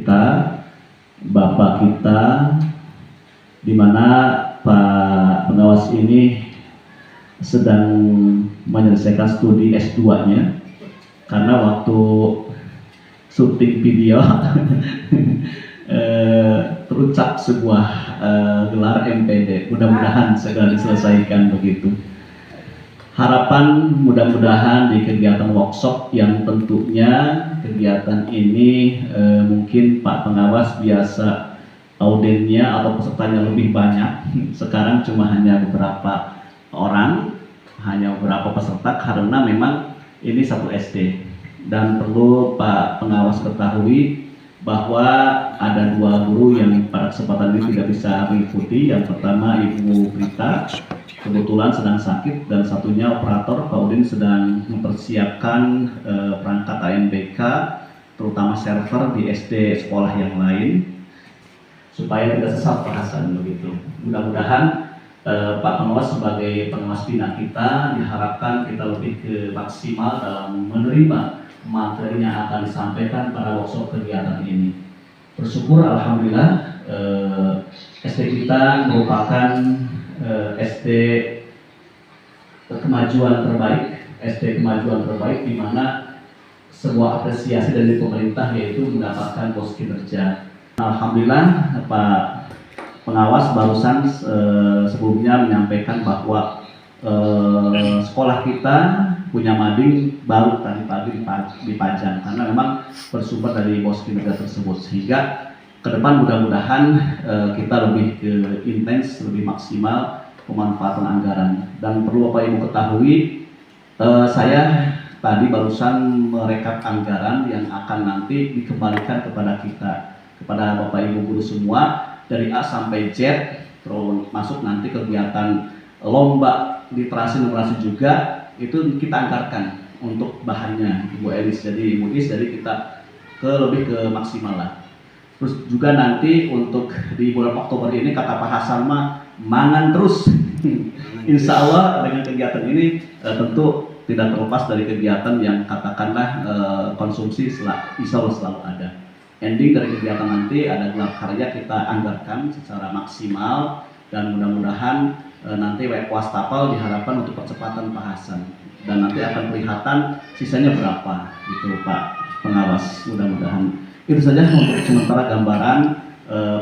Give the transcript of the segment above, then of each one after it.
kita, Bapak kita, di mana Pak pengawas ini sedang menyelesaikan studi S2-nya, karena waktu syuting video terucap sebuah gelar MPD. Mudah-mudahan segera diselesaikan begitu. Harapan mudah-mudahan di kegiatan workshop yang tentunya kegiatan ini mungkin Pak pengawas biasa audiennya atau pesertanya lebih banyak. Sekarang cuma hanya beberapa orang, hanya beberapa peserta, karena memang ini satu SD. Dan perlu Pak pengawas ketahui bahwa ada dua guru yang pada kesempatan ini tidak bisa mengikuti. Yang pertama Ibu Rita, kebetulan sedang sakit, dan satunya operator Pak Udin sedang mempersiapkan perangkat ANBK, terutama server di SD sekolah yang lain, supaya tidak sesat bahasan begitu. Mudah-mudahan Pak pengawas sebagai pengawas bina kita diharapkan kita lebih ke maksimal dalam menerima materi yang akan disampaikan pada workshop kegiatan ini. Bersyukur alhamdulillah SD kita merupakan SD kemajuan terbaik di mana sebuah apresiasi dari pemerintah yaitu mendapatkan pos kinerja. Alhamdulillah Pak pengawas barusan sebelumnya menyampaikan bahwa sekolah kita punya mading baru tadi pagi dipajang, karena memang bersumber dari pos kinerja tersebut, sehingga ke depan mudah-mudahan kita lebih intens, lebih maksimal pemanfaatan anggaran. Dan perlu Bapak Ibu ketahui, saya tadi barusan merekap anggaran yang akan nanti dikembalikan kepada kita, kepada Bapak Ibu guru semua, dari A sampai Z, terus masuk nanti kegiatan lomba literasi numerasi juga, itu kita anggarkan untuk bahannya Ibu Elis, jadi Ibu Is, jadi kita lebih ke maksimal lah. Terus juga nanti untuk di bulan Oktober ini kata Pak Hasan mah mangan terus. Insya Allah dengan kegiatan ini tentu tidak terlepas dari kegiatan yang katakanlah konsumsi insya Allah selalu ada. Ending dari kegiatan nanti ada gelar karya kita anggarkan secara maksimal, dan mudah-mudahan nanti wastafel diharapkan untuk percepatan Pak Hasan, dan nanti akan kelihatan sisanya berapa gitu Pak pengawas. Mudah-mudahan itu saja untuk sementara gambaran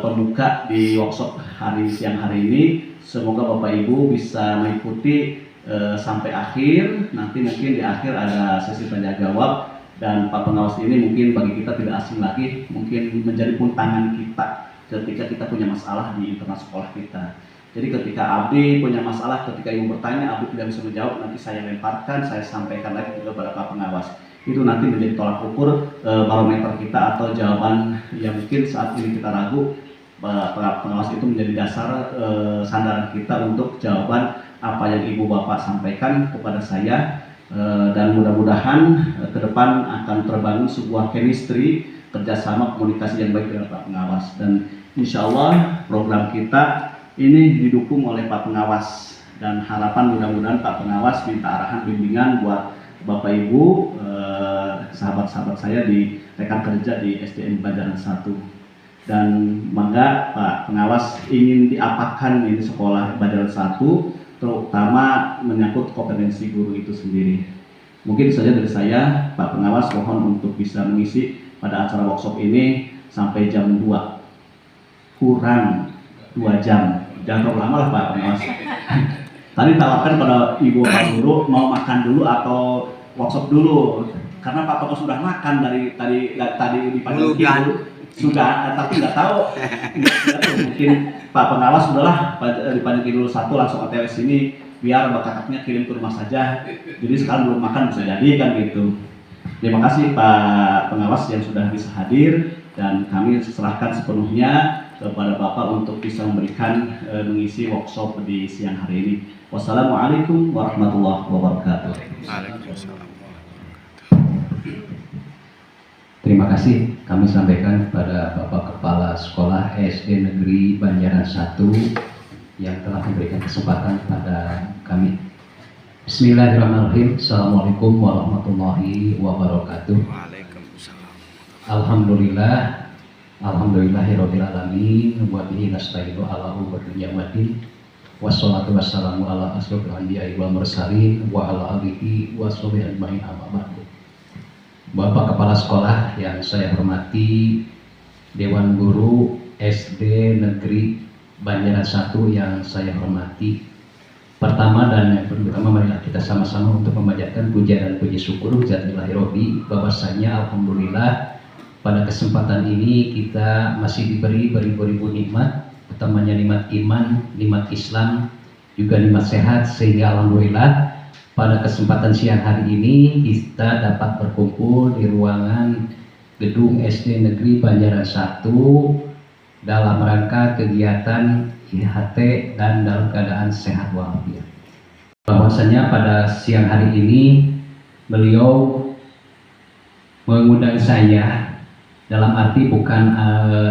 pembuka di workshop siang hari ini. Semoga Bapak Ibu bisa mengikuti sampai akhir. Nanti mungkin di akhir ada sesi tanya jawab, dan Pak pengawas ini mungkin bagi kita tidak asing lagi, mungkin menjadi puntangan kita ketika kita punya masalah di internal sekolah kita. Jadi ketika Abdi punya masalah, ketika Ibu bertanya, Abdi tidak bisa menjawab, nanti saya lemparkan, saya sampaikan lagi kepada Pak pengawas. Itu nanti menjadi tolak ukur barometer kita atau jawaban yang mungkin saat ini kita ragu. Pak pengawas itu menjadi dasar sandaran kita untuk jawaban apa yang Ibu Bapak sampaikan kepada saya, dan mudah-mudahan ke depan akan terbangun sebuah chemistry kerjasama komunikasi yang baik dengan Pak pengawas, dan insya Allah program kita ini didukung oleh Pak pengawas, dan harapan mudah-mudahan Pak pengawas minta arahan bimbingan buat Bapak Ibu, sahabat-sahabat saya di rekan kerja di SDN Banjaran 1. Dan mangga Pak pengawas ingin diapakan ini sekolah Banjaran 1, terutama menyangkut kompetensi guru itu sendiri. Mungkin saja dari saya, Pak pengawas mohon untuk bisa mengisi pada acara workshop ini sampai jam 2, kurang 2 jam. Jangan terlalu lama lah Pak pengawas. Tadi tawarkan pada Ibu Pak Guru mau makan dulu atau workshop dulu, karena Pak pengawas sudah makan dari tadi di pagi sudah, tapi nggak tahu. Mungkin Pak pengawas udahlah dipanggil dulu satu langsung OTW sini, biar bakatnya kirim ke rumah saja. Jadi sekarang belum makan bisa jadi kan gitu. Terima kasih Pak pengawas yang sudah bisa hadir, dan kami serahkan sepenuhnya kepada Bapak untuk bisa memberikan mengisi workshop di siang hari ini. Wassalamualaikum warahmatullahi wabarakatuh. Terima kasih kami sampaikan kepada Bapak Kepala Sekolah SD Negeri Banjaran 1 yang telah memberikan kesempatan kepada kami. Bismillahirrahmanirrahim. Assalamualaikum warahmatullahi wabarakatuh. Alhamdulillah, Alhamdulillahirabbil alamin wa bihi nasta'inu ala umuri ni'matin wassalatu wassalamu ala asyrofil anbiya'i wal mursalin wa ala alihi wa sahbihi ajmain amma ba'du. Bapak Kepala Sekolah yang saya hormati, Dewan Guru SD Negeri Banjaran 1 yang saya hormati, pertama dan yang pertama marilah kita sama-sama untuk memanjatkan puja dan puji syukur Zatillahi Robbi bahwasanya alhamdulillah pada kesempatan ini kita masih diberi beribu-ribu nikmat, utamanya nikmat iman, nikmat Islam, juga nikmat sehat, sehingga alhamdulillah pada kesempatan siang hari ini kita dapat berkumpul di ruangan gedung SD Negeri Banjaran 1 dalam rangka kegiatan IHT dan dalam keadaan sehat walafiat. Bahwasanya pada siang hari ini beliau mengundang saya, dalam arti bukan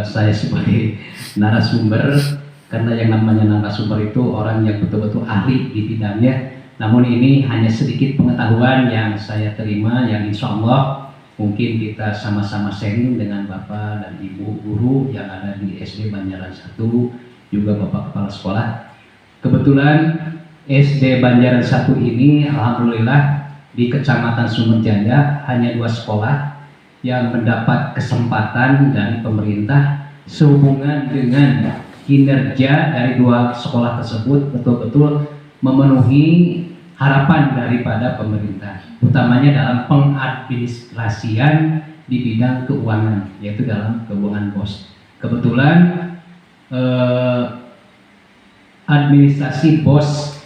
saya sebagai narasumber, karena yang namanya narasumber itu orang yang betul-betul ahli di bidangnya. Namun ini hanya sedikit pengetahuan yang saya terima, yang insya Allah mungkin kita sama-sama sharing dengan Bapak dan Ibu Guru yang ada di SD Banjaran 1, juga Bapak Kepala Sekolah. Kebetulan SD Banjaran 1 ini alhamdulillah di Kecamatan Sumberjaya hanya 2 sekolah yang mendapat kesempatan dari pemerintah sehubungan dengan kinerja dari 2 sekolah tersebut betul-betul memenuhi harapan daripada pemerintah, utamanya dalam pengadministrasian di bidang keuangan, yaitu dalam keuangan BOS. Kebetulan administrasi BOS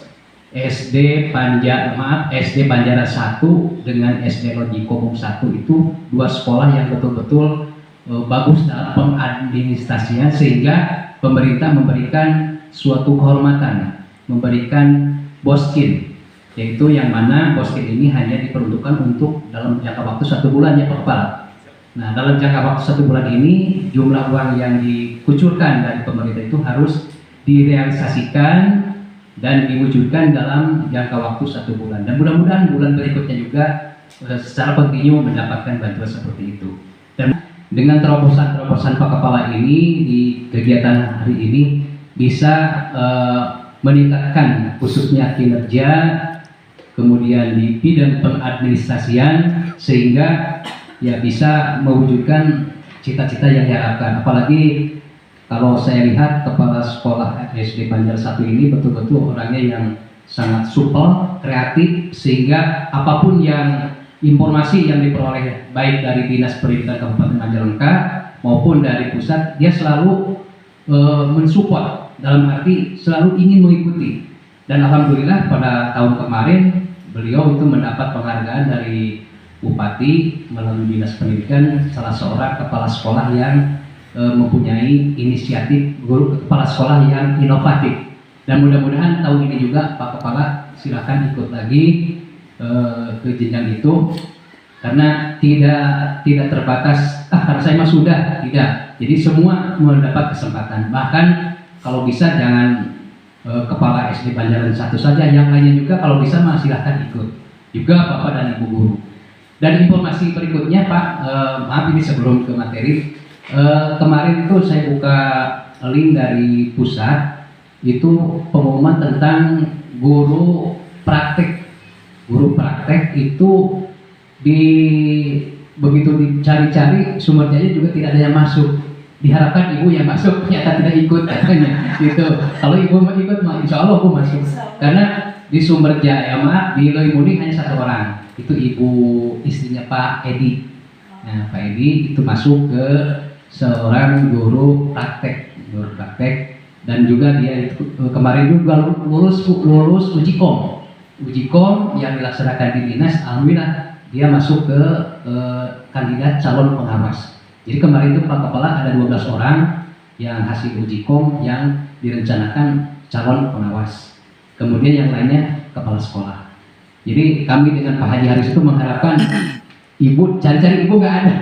SD Banjaran 1 dengan SD Logikomum 1 itu 2 sekolah yang betul-betul bagus dalam pengadministrasian, sehingga pemerintah memberikan suatu kehormatan, memberikan boskin, yaitu yang mana boskin ini hanya diperuntukkan untuk dalam jangka waktu 1 bulan ya Pak Kepala. Nah, dalam jangka waktu 1 bulan ini jumlah uang yang dikucurkan dari pemerintah itu harus direalisasikan dan diwujudkan dalam jangka waktu 1 bulan, dan mudah-mudahan bulan berikutnya juga secara kontinu mendapatkan bantuan seperti itu. Dan dengan terobosan-terobosan Pak Kepala ini di kegiatan hari ini bisa meningkatkan khususnya kinerja, kemudian di bidang pengadministrasian, sehingga ya bisa mewujudkan cita-cita yang diharapkan. Apalagi kalau saya lihat Kepala Sekolah SD Banjaran 1 ini betul-betul orangnya yang sangat supel, kreatif, sehingga apapun yang informasi yang diperoleh baik dari Dinas Pendidikan Kabupaten Majalengka maupun dari pusat, dia selalu mensupport, dalam arti selalu ingin mengikuti. Dan alhamdulillah pada tahun kemarin beliau itu mendapat penghargaan dari Bupati melalui Dinas Pendidikan, salah seorang kepala sekolah yang mempunyai inisiatif guru kepala sekolah yang inovatif. Dan mudah-mudahan tahun ini juga Pak Kepala silakan ikut lagi ke jenjang itu, karena tidak terbatas karena saya mah sudah, tidak. Jadi semua mendapat kesempatan. Bahkan kalau bisa jangan Kepala SD Banjaran 1 saja, yang lainnya juga kalau bisa mah silakan ikut, juga Bapak dan Ibu Guru. Dan informasi berikutnya Pak, maaf ini sebelum ke materi, kemarin itu saya buka link dari pusat, itu pengumuman tentang guru praktek. Guru praktek itu begitu dicari-cari Sumberjaya juga tidak ada yang masuk. Diharapkan ibu yang masuk, ternyata tidak ikut katanya gitu. Kalau ibu mau ikut, insya Allah ibu masuk. Karena di Sumberjaya, di Loimudi hanya 1 orang, itu ibu istrinya Pak Edi. Nah, Pak Edi itu masuk ke seorang guru praktek, dan juga dia itu, kemarin juga lulus uji kom yang dilaksanakan di dinas. Alhamdulillah dia masuk ke kandidat calon pengawas. Jadi kemarin itu Pak Kepala ada 12 orang yang hasil uji kom yang direncanakan calon pengawas, kemudian yang lainnya kepala sekolah. Jadi kami dengan Pak Haji Haris itu mengharapkan ibu, cari-cari ibu nggak ada.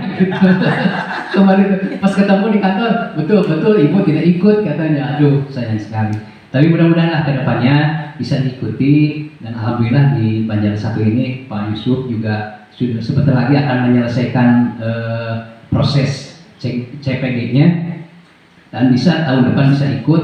Kemarin pas ketemu di kantor, betul ibu tidak ikut katanya. Aduh, sayang sekali. Tapi mudah-mudahan kedepannya bisa diikuti, dan alhamdulillah di Banjaran 1 ini Pak Yusuf juga sudah sebentar lagi akan menyelesaikan proses CPG-nya, dan tahun depan bisa ikut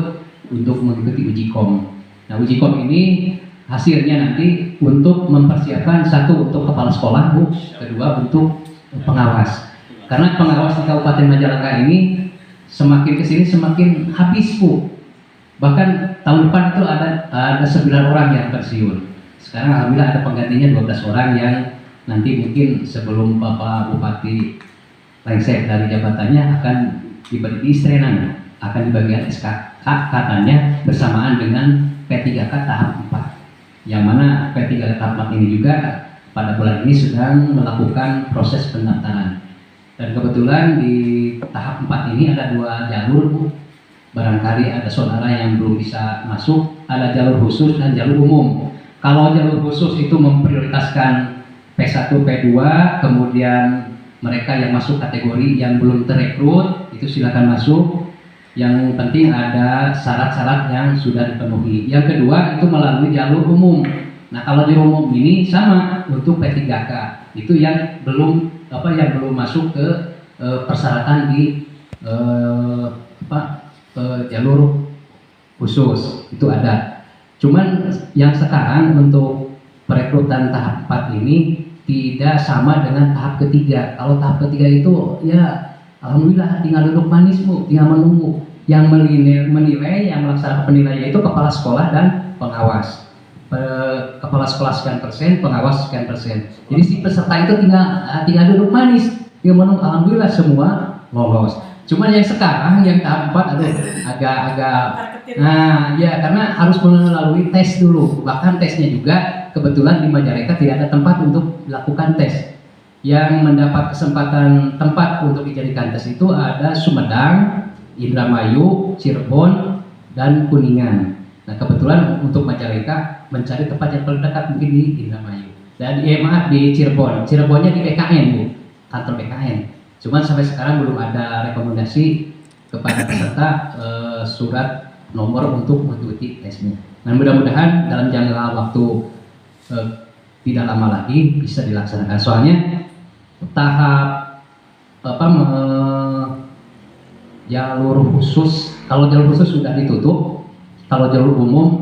untuk mengikuti uji kom. Nah, uji kom ini hasilnya nanti untuk mempersiapkan, satu untuk kepala sekolah Bu, kedua untuk pengawas. Karena pengawas di Kabupaten Majalengka ini semakin kesini semakin habis Bu. Bahkan tahun depan itu ada 9 orang yang pensiun. Sekarang alhamdulillah ada penggantinya 12 orang yang nanti mungkin sebelum Bapak Bupati lengser dari jabatannya akan diberi istrenan, akan dibagikan SKK katanya bersamaan dengan P3K tahap 4. Yang mana P3K tahap 4 ini juga pada bulan ini sedang melakukan proses pendaftaran. Dan kebetulan di tahap 4 ini ada 2 jalur Bu. Barangkali ada saudara yang belum bisa masuk, ada jalur khusus dan jalur umum. Kalau jalur khusus itu memprioritaskan P1, P2, kemudian mereka yang masuk kategori yang belum terekrut itu silakan masuk. Yang penting ada syarat-syarat yang sudah dipenuhi. Yang kedua itu melalui jalur umum. Nah, kalau jalur umum ini sama untuk P3K. Itu yang belum masuk ke persyaratan di jalur khusus. Itu ada. Cuman yang sekarang untuk perekrutan tahap 4 ini tidak sama dengan tahap ketiga. Kalau tahap ketiga itu ya alhamdulillah tinggal duduk manis Bu, tinggal menunggu. Yang menilai, yang melaksanakan penilaian itu kepala sekolah dan pengawas. Kepala sekolah sekian persen, pengawas sekian persen. Jadi si peserta itu tinggal duduk manis, tinggal menunggu. Alhamdulillah semua lolos. Cuman yang sekarang yang tahap 4 agak nah ya, karena harus melalui tes dulu. Bahkan tesnya juga kebetulan di Majalengka tidak ada tempat untuk melakukan tes. Yang mendapat kesempatan tempat untuk dijadikan tes itu ada Sumedang, Indramayu, Cirebon, dan Kuningan. Nah, kebetulan untuk Majalengka mencari tempat yang paling dekat mungkin di Indramayu. Dan di Cirebon. Cirebonnya di BKN Bu, kantor BKN. Cuman sampai sekarang belum ada rekomendasi kepada peserta surat nomor untuk mengikuti tesnya. Nah, mudah-mudahan dalam jangka waktu tidak lama lagi bisa dilaksanakan. Soalnya tahap jalur khusus, kalau jalur khusus sudah ditutup, kalau jalur umum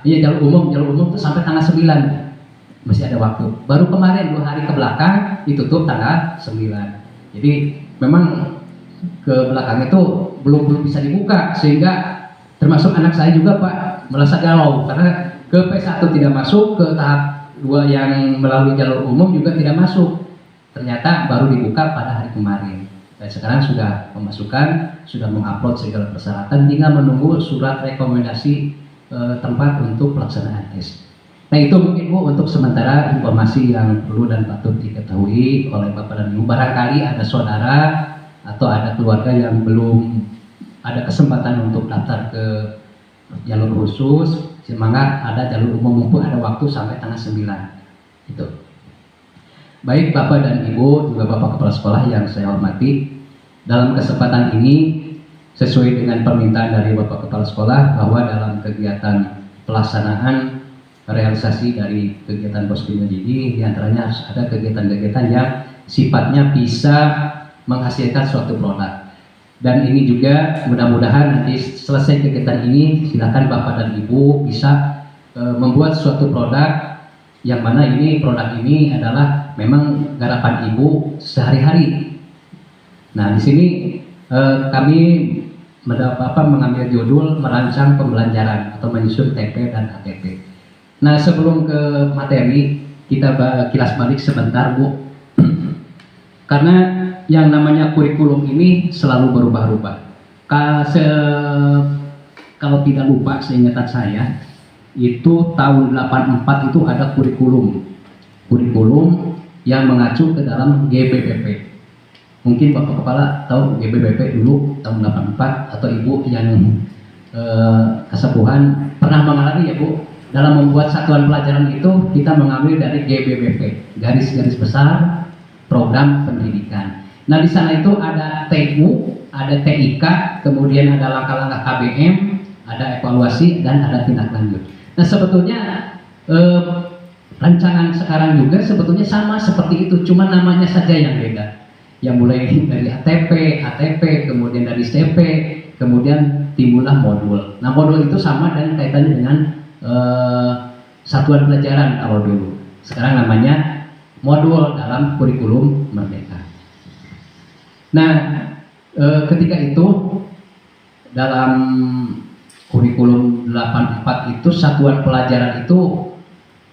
jalur umum itu sampai tanggal 9 masih ada waktu. Baru kemarin 2 hari ke belakang ditutup tanggal 9. Jadi memang ke belakang itu belum bisa dibuka, sehingga termasuk anak saya juga Pak merasa galau karena ke P1 tidak masuk, ke tahap 2 yang melalui jalur umum juga tidak masuk. Ternyata baru dibuka pada hari kemarin. Dan sekarang sudah memasukkan, sudah mengupload segala persyaratan, tinggal menunggu surat rekomendasi tempat untuk pelaksanaan tes. Nah, itu mungkin Bu untuk sementara informasi yang perlu dan patut diketahui oleh Bapak dan Ibu. Barangkali ada saudara atau ada keluarga yang belum ada kesempatan untuk daftar ke jalur khusus, semangat, ada jalur umum mumpung ada waktu sampai tanggal 9. Itu. Baik Bapak dan Ibu, juga Bapak Kepala Sekolah yang saya hormati, dalam kesempatan ini sesuai dengan permintaan dari Bapak Kepala Sekolah bahwa dalam kegiatan pelaksanaan realisasi dari kegiatan Poskim ini diantaranya harus ada kegiatan-kegiatan yang sifatnya bisa menghasilkan suatu produk. Dan ini juga mudah-mudahan nanti selesai kegiatan ini silakan Bapak dan Ibu bisa membuat suatu produk yang mana ini produk ini adalah memang garapan Ibu sehari-hari. Nah, di sini kami mengambil judul merancang pembelajaran atau menyusun TP dan ATP. Nah, sebelum ke materi kita kilas balik sebentar Bu, karena yang namanya kurikulum ini selalu berubah-ubah. Kalau tidak lupa seingatan saya itu tahun 84 itu ada kurikulum yang mengacu ke dalam GBBP. Mungkin Bapak Kepala tahu GBBP dulu tahun 84 atau Ibu yang kesepuhan pernah mengalami ya Bu, dalam membuat satuan pelajaran itu kita mengambil dari GBBP, garis-garis besar program pendidikan. Nah, di sana itu ada TU, ada TIK, kemudian ada langkah-langkah KBM, ada evaluasi dan ada tindak lanjut. Nah, sebetulnya rancangan sekarang juga sebetulnya sama seperti itu, cuma namanya saja yang beda. yang mulai dari ATP, kemudian dari CP, kemudian timbullah modul. Nah, modul itu sama dan kaitannya dengan satuan pelajaran kalau dulu. Sekarang namanya modul dalam kurikulum Merdeka. Nah, ketika itu dalam kurikulum 84 itu satuan pelajaran itu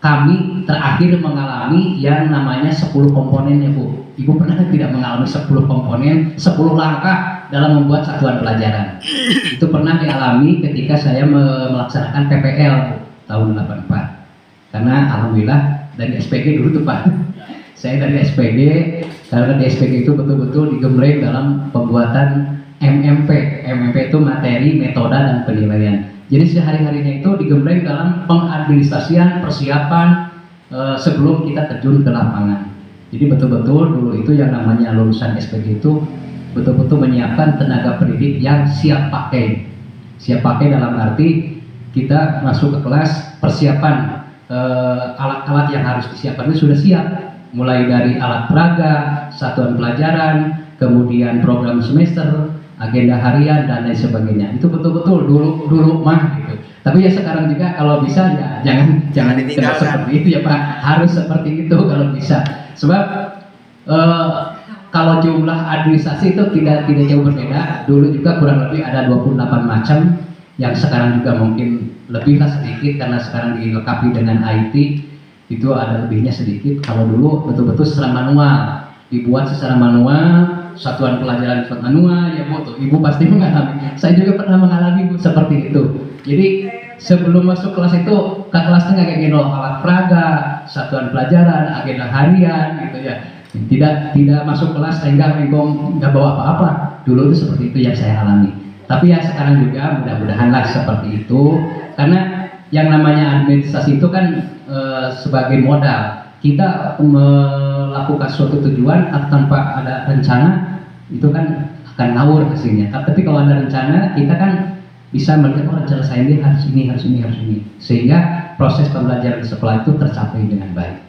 kami terakhir mengalami yang namanya 10 komponennya, Bu. Ibu pernah tidak mengalami 10 komponen, 10 langkah dalam membuat satuan pelajaran? Itu pernah dialami ketika saya melaksanakan PPL tahun 84. Karena alhamdulillah dari SPG dulu tuh Pak. Saya dari SPG, karena di SPG itu betul-betul digembleng dalam pembuatan MMP. MMP itu materi, metode, dan penilaian. Jadi sehari-harinya itu digembleng dalam pengadministrasian, persiapan sebelum kita terjun ke lapangan. Jadi betul-betul dulu itu yang namanya lulusan SPG itu betul-betul menyiapkan tenaga pendidik yang siap pakai. Siap pakai dalam arti kita masuk ke kelas, persiapan alat-alat yang harus disiapkan itu sudah siap. Mulai dari alat peraga, satuan pelajaran, kemudian program semester, agenda harian, dan lain sebagainya. Itu betul-betul dulu mah gitu. Tapi ya sekarang juga kalau bisa ya jangan seperti itu ya Pak. Harus seperti itu kalau bisa. Sebab kalau jumlah administrasi itu tidak jauh berbeda. Dulu juga kurang lebih ada 28 macam, yang sekarang juga mungkin lebihlah sedikit karena sekarang dilengkapi dengan IT. Itu ada lebihnya sedikit. Kalau dulu betul-betul secara manual, dibuat secara manual, satuan pelajaran manual, ya Bu, Ibu pasti mengalami. Saya juga pernah mengalami Bu seperti itu. Jadi sebelum masuk kelas itu, ke kelasnya nggak kayak gitu, alat peraga, satuan pelajaran, agenda harian, gitu ya. Tidak masuk kelas sehingga nggak bawa apa-apa. Dulu itu seperti itu yang saya alami. Tapi ya sekarang juga mudah-mudahanlah seperti itu, karena yang namanya administrasi itu kan sebagai modal. Kita melakukan suatu tujuan tanpa ada rencana itu kan akan ngawur hasilnya. Tapi kalau ada rencana, kita kan bisa melihat rencana saya ini harus ini, sehingga proses pembelajaran di sekolah itu tercapai dengan baik.